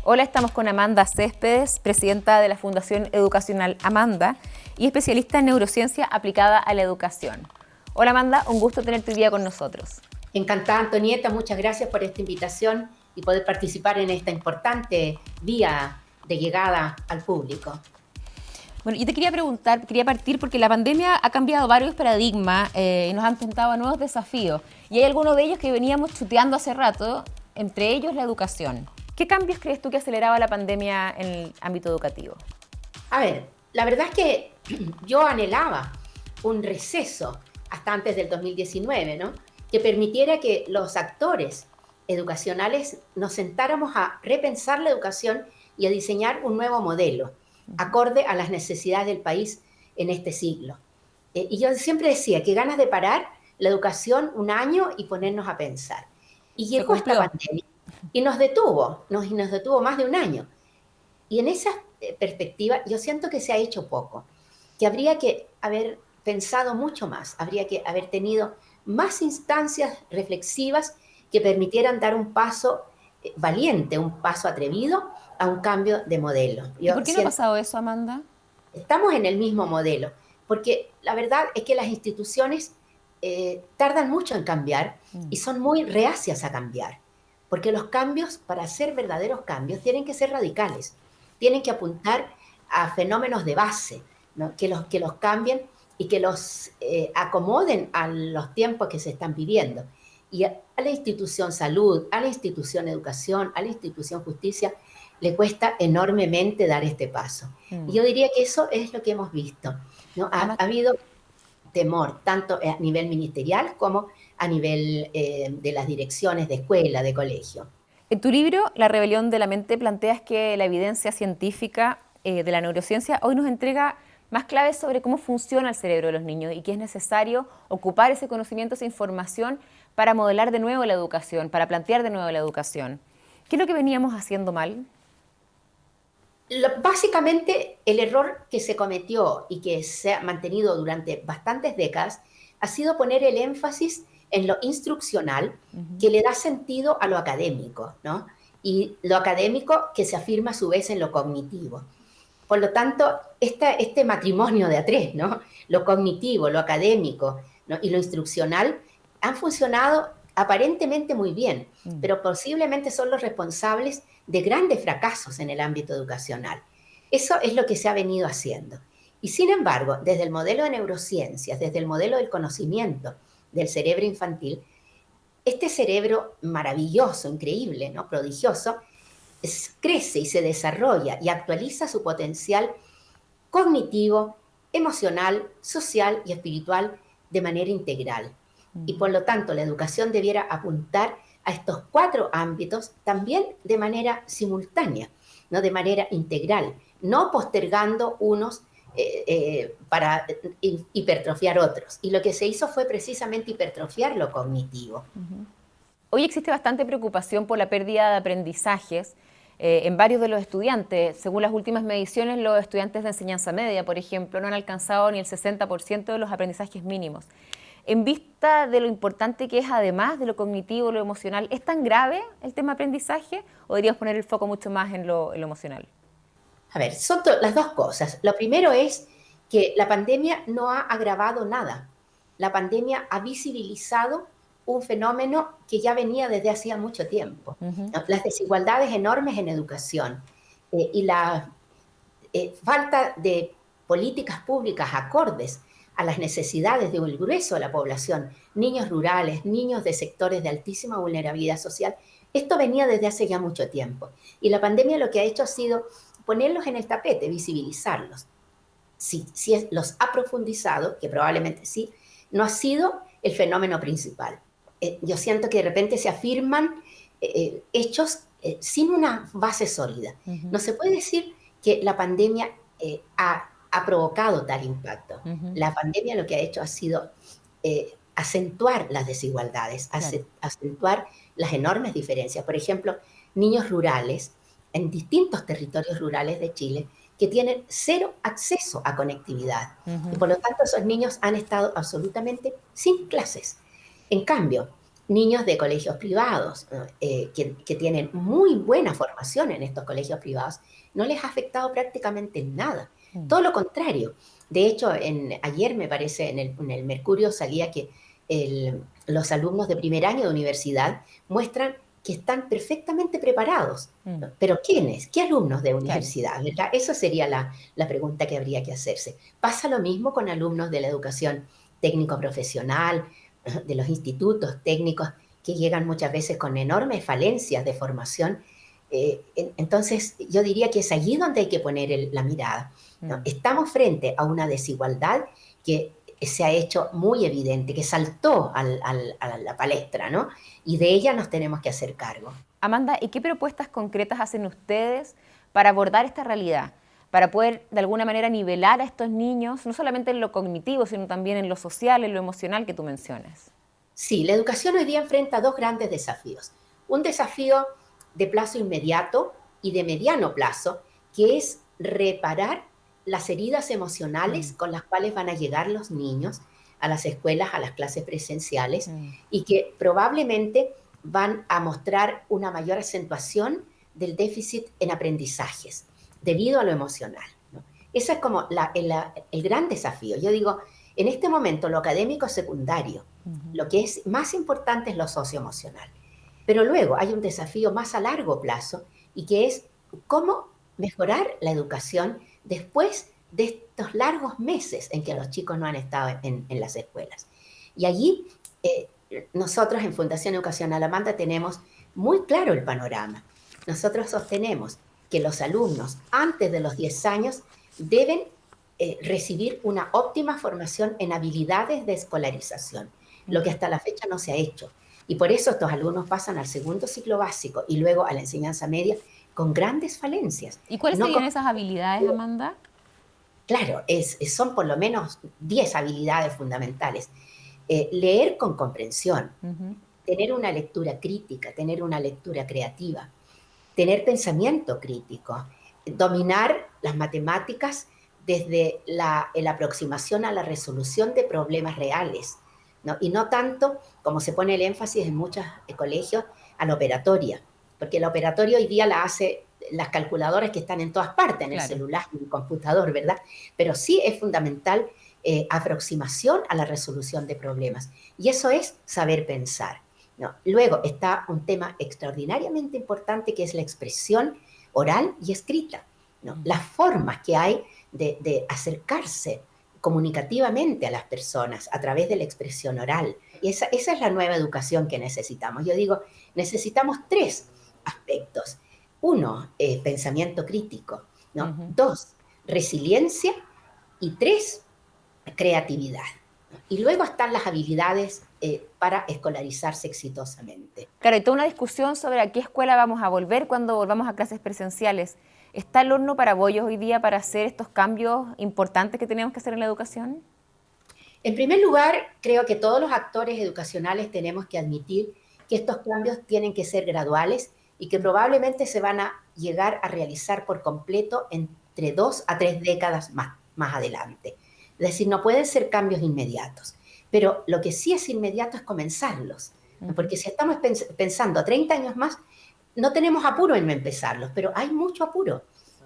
Hola, estamos con Amanda Céspedes, presidenta de la Fundación Educacional Amanda y especialista en neurociencia aplicada a la educación. Hola Amanda, un gusto tenerte hoy día con nosotros. Encantada, Antonieta, muchas gracias por esta invitación y poder participar en esta importante vía de llegada al público. Bueno, yo te quería preguntar, quería partir porque la pandemia ha cambiado varios paradigmas y nos ha enfrentado a nuevos desafíos. Y hay algunos de ellos que veníamos chuteando hace rato, entre ellos la educación. ¿Qué cambios crees tú que aceleraba la pandemia en el ámbito educativo? A ver, la verdad es que yo anhelaba un receso hasta antes del 2019, ¿no? Que permitiera que los actores educacionales nos sentáramos a repensar la educación y a diseñar un nuevo modelo, acorde a las necesidades del país en este siglo. Y yo siempre decía que ganas de parar la educación un año y ponernos a pensar. Y Se llegó esta cumplió. pandemia y nos detuvo más de un año. Y en esa perspectiva yo siento que se ha hecho poco, que habría que haber pensado mucho más, habría que haber tenido más instancias reflexivas que permitieran dar un paso valiente, un paso atrevido a un cambio de modelo. ¿Y Yo por qué no ha siento pasado eso, Amanda? estamos en el mismo modelo, porque la verdad es que las instituciones tardan mucho en cambiar y son muy reacias a cambiar, porque los cambios, para ser verdaderos cambios, tienen que ser radicales, tienen que apuntar a fenómenos de base, ¿no? Que los cambien y que los acomoden a los tiempos que se están viviendo. Y a la institución salud, a la institución educación, a la institución justicia, le cuesta enormemente dar este paso. Y yo diría que eso es lo que hemos visto, ¿no? Ha habido temor, tanto a nivel ministerial como a nivel de las direcciones de escuela, de colegio. En tu libro, La rebelión de la mente, planteas que la evidencia científica de la neurociencia hoy nos entrega más claves sobre cómo funciona el cerebro de los niños y que es necesario ocupar ese conocimiento, esa información para modelar de nuevo la educación, para plantear de nuevo la educación. ¿Qué es lo que veníamos haciendo mal? Básicamente, el error que se cometió y que se ha mantenido durante bastantes décadas ha sido poner el énfasis en lo instruccional que le da sentido a lo académico, ¿no? Y lo académico que se afirma a su vez en lo cognitivo. Por lo tanto, este matrimonio de a tres, ¿no? Lo cognitivo, lo académico, ¿no? Y lo instruccional han funcionado aparentemente muy bien, pero posiblemente son los responsables de grandes fracasos en el ámbito educacional. Eso es lo que se ha venido haciendo. Y sin embargo, desde el modelo de neurociencias, desde el modelo del conocimiento del cerebro infantil, este cerebro maravilloso, increíble, ¿no? Prodigioso, crece y se desarrolla y actualiza su potencial cognitivo, emocional, social y espiritual de manera integral. Y por lo tanto, la educación debiera apuntar a estos 4 ámbitos también de manera simultánea, no de manera integral, no postergando unos para hipertrofiar otros. Y lo que se hizo fue precisamente hipertrofiar lo cognitivo. Hoy existe bastante preocupación por la pérdida de aprendizajes en varios de los estudiantes. Según las últimas mediciones, los estudiantes de enseñanza media, por ejemplo, no han alcanzado ni el 60% de los aprendizajes mínimos. En vista de lo importante que es, además de lo cognitivo, lo emocional, ¿es tan grave el tema aprendizaje o deberíamos poner el foco mucho más en lo emocional? A ver, son las dos cosas. Lo primero es que la pandemia no ha agravado nada. La pandemia ha visibilizado un fenómeno que ya venía desde hacía mucho tiempo. ¿No? Las desigualdades enormes en educación y la falta de políticas públicas acordes a las necesidades de un grueso de la población, niños rurales, niños de sectores de altísima vulnerabilidad social. Esto venía desde hace ya mucho tiempo. Y la pandemia lo que ha hecho ha sido ponerlos en el tapete, visibilizarlos. Si los ha profundizado, que probablemente sí, no ha sido el fenómeno principal. Yo siento que de repente se afirman hechos sin una base sólida. No se puede decir que la pandemia ha provocado tal impacto. La pandemia lo que ha hecho ha sido acentuar las desigualdades, Claro. acentuar las enormes diferencias. Por ejemplo, niños rurales en distintos territorios rurales de Chile que tienen cero acceso a conectividad. Y por lo tanto esos niños han estado absolutamente sin clases. En cambio, niños de colegios privados, ¿no? Que tienen muy buena formación en estos colegios privados, no les ha afectado prácticamente en nada. Mm. Todo lo contrario. De hecho, ayer me parece en el Mercurio salía que los alumnos de primer año de universidad muestran que están perfectamente preparados. Mm. ¿No? Pero ¿quiénes? ¿Qué alumnos de Claro. universidad? ¿Verdad? Esa sería la pregunta que habría que hacerse. Pasa lo mismo con alumnos de la educación técnico-profesional, de los institutos técnicos que llegan muchas veces con enormes falencias de formación. Entonces, yo diría que es allí donde hay que poner la mirada, ¿no? Mm. Estamos frente a una desigualdad que se ha hecho muy evidente, que saltó a la palestra, ¿no? Y de ella nos tenemos que hacer cargo. Amanda, ¿y qué propuestas concretas hacen ustedes para abordar esta realidad? Para poder, de alguna manera, nivelar a estos niños, no solamente en lo cognitivo, sino también en lo social, en lo emocional que tú mencionas. Sí, la educación hoy día enfrenta dos grandes desafíos. Un desafío de plazo inmediato y de mediano plazo, que es reparar las heridas emocionales Mm. con las cuales van a llegar los niños a las escuelas, a las clases presenciales, Mm. y que probablemente van a mostrar una mayor acentuación del déficit en aprendizajes debido a lo emocional, ¿no? Ese es como el gran desafío. Yo digo, en este momento lo académico es secundario, Ujú. lo que es más importante es lo socioemocional. Pero luego hay un desafío más a largo plazo y que es cómo mejorar la educación después de estos largos meses en que los chicos no han estado en las escuelas. Y allí nosotros en Fundación Educación Alamanda tenemos muy claro el panorama. Nosotros sostenemos que los alumnos antes de los 10 años deben recibir una óptima formación en habilidades de escolarización, lo que Mm. hasta la fecha no se ha hecho. Y por eso estos alumnos pasan al segundo ciclo básico y luego a la enseñanza media con grandes falencias. ¿Y cuáles No serían con- esas habilidades, Amanda? claro, son por lo menos 10 habilidades fundamentales. Leer con comprensión, Ujú. tener una lectura crítica, tener una lectura creativa, tener pensamiento crítico, dominar las matemáticas desde la aproximación a la resolución de problemas reales, ¿no? Y no tanto, como se pone el énfasis en muchos colegios, a la operatoria, porque la operatoria hoy día la hace las calculadoras que están en todas partes, en el Claro. celular, en el computador, ¿verdad? Pero sí es fundamental aproximación a la resolución de problemas. Y eso es saber pensar, ¿no? Luego está un tema extraordinariamente importante que es la expresión oral y escrita, ¿no? Mm. Las formas que hay de acercarse comunicativamente a las personas a través de la expresión oral. Y esa es la nueva educación que necesitamos. Yo digo, necesitamos tres aspectos. Uno, pensamiento crítico, ¿no? Ujú. Dos, resiliencia. Y tres, creatividad. Y luego están las habilidades para escolarizarse exitosamente. Claro, y toda una discusión sobre a qué escuela vamos a volver cuando volvamos a clases presenciales. ¿Está el horno para bollos hoy día para hacer estos cambios importantes que tenemos que hacer en la educación? En primer lugar, creo que todos los actores educacionales tenemos que admitir que estos cambios tienen que ser graduales y que probablemente se van a llegar a realizar por completo entre 2 a 3 décadas más adelante. Es decir, no pueden ser cambios inmediatos. Pero lo que sí es inmediato es comenzarlos, ¿no? Ujú. Porque si estamos pensando 30 años más, no tenemos apuro en empezarlos, pero hay mucho apuro,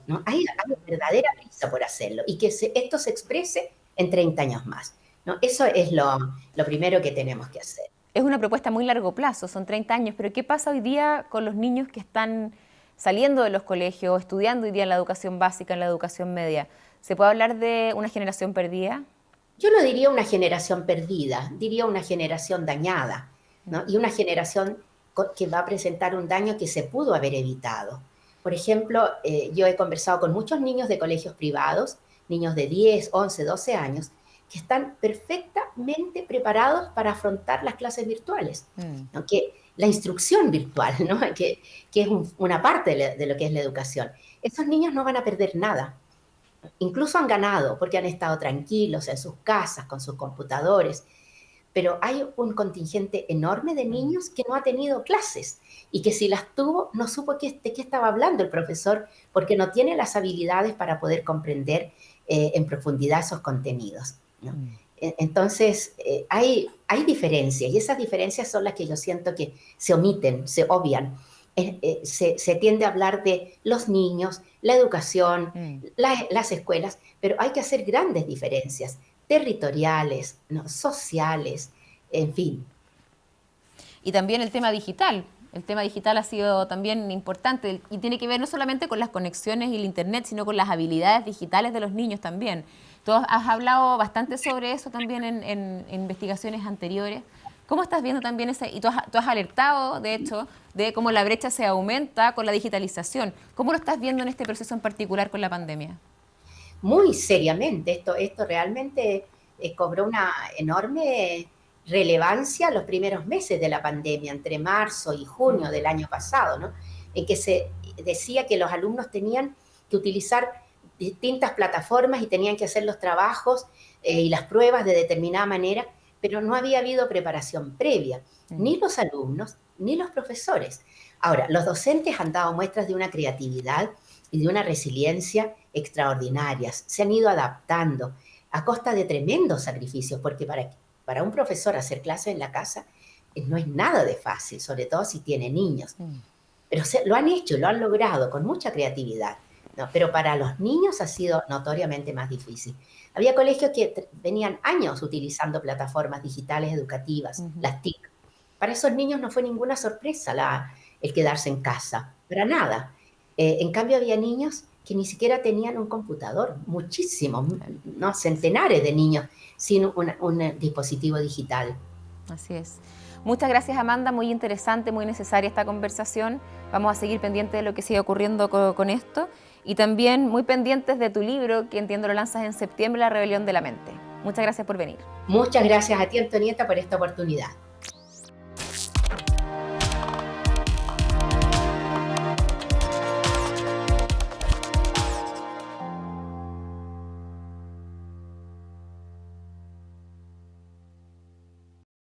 ¿no? Hay verdadera prisa por hacerlo y que esto se exprese en 30 años más, ¿no? Eso es lo primero que tenemos que hacer. Es una propuesta a muy largo plazo, son 30 años, pero ¿qué pasa hoy día con los niños que están saliendo de los colegios, estudiando hoy día en la educación básica, en la educación media? ¿Se puede hablar de una generación perdida? Yo no diría una generación perdida, diría una generación dañada, ¿no? Y una generación que va a presentar un daño que se pudo haber evitado. Por ejemplo, yo he conversado con muchos niños de colegios privados, niños de 10, 11, 12 años, que están perfectamente preparados para afrontar las clases virtuales, Mm. ¿no? Que la instrucción virtual, ¿no? Que es una parte de lo que es la educación. Esos niños no van a perder nada. Incluso han ganado porque han estado tranquilos en sus casas, con sus computadores, pero hay un contingente enorme de Mm. niños que no ha tenido clases y que si las tuvo no supo de qué estaba hablando el profesor porque no tiene las habilidades para poder comprender en profundidad esos contenidos, ¿no? Mm. Entonces, hay diferencias y esas diferencias son las que yo siento que se omiten, se obvian. Se tiende a hablar de los niños, la educación, Mm. las escuelas, pero hay que hacer grandes diferencias territoriales, ¿no? Sociales, en fin. Y también el tema digital. El tema digital ha sido también importante y tiene que ver no solamente con las conexiones y el Internet, sino con las habilidades digitales de los niños también. Tú has hablado bastante sobre eso también en investigaciones anteriores. ¿Cómo estás viendo también ese? Y tú has alertado, de hecho, de cómo la brecha se aumenta con la digitalización. ¿Cómo lo estás viendo en este proceso en particular con la pandemia? Muy seriamente. Esto realmente cobró una enorme relevancia los primeros meses de la pandemia, entre marzo y junio Mm. del año pasado, ¿no? En que se decía que los alumnos tenían que utilizar distintas plataformas y tenían que hacer los trabajos y las pruebas de determinada manera, pero no había habido preparación previa, Mm. ni los alumnos ni los profesores. Ahora, los docentes han dado muestras de una creatividad y de una resiliencia extraordinarias. Se han ido adaptando a costa de tremendos sacrificios, porque para un profesor hacer clases en la casa no es nada de fácil, sobre todo si tiene niños. Mm. Pero lo han hecho, lo han logrado con mucha creatividad, ¿no? Pero para los niños ha sido notoriamente más difícil. Había colegios que venían años utilizando plataformas digitales educativas, Ujú. las TIC. Para esos niños no fue ninguna sorpresa el quedarse en casa, para nada. En cambio, había niños que ni siquiera tenían un computador, muchísimos, Claro. no, centenares de niños sin un dispositivo digital. Así es. Muchas gracias, Amanda. Muy interesante, muy necesaria esta conversación. Vamos a seguir pendientes de lo que sigue ocurriendo con esto. Y también muy pendientes de tu libro, que entiendo lo lanzas en septiembre, La rebelión de la mente. Muchas gracias por venir. Muchas gracias a ti, Antonieta, por esta oportunidad.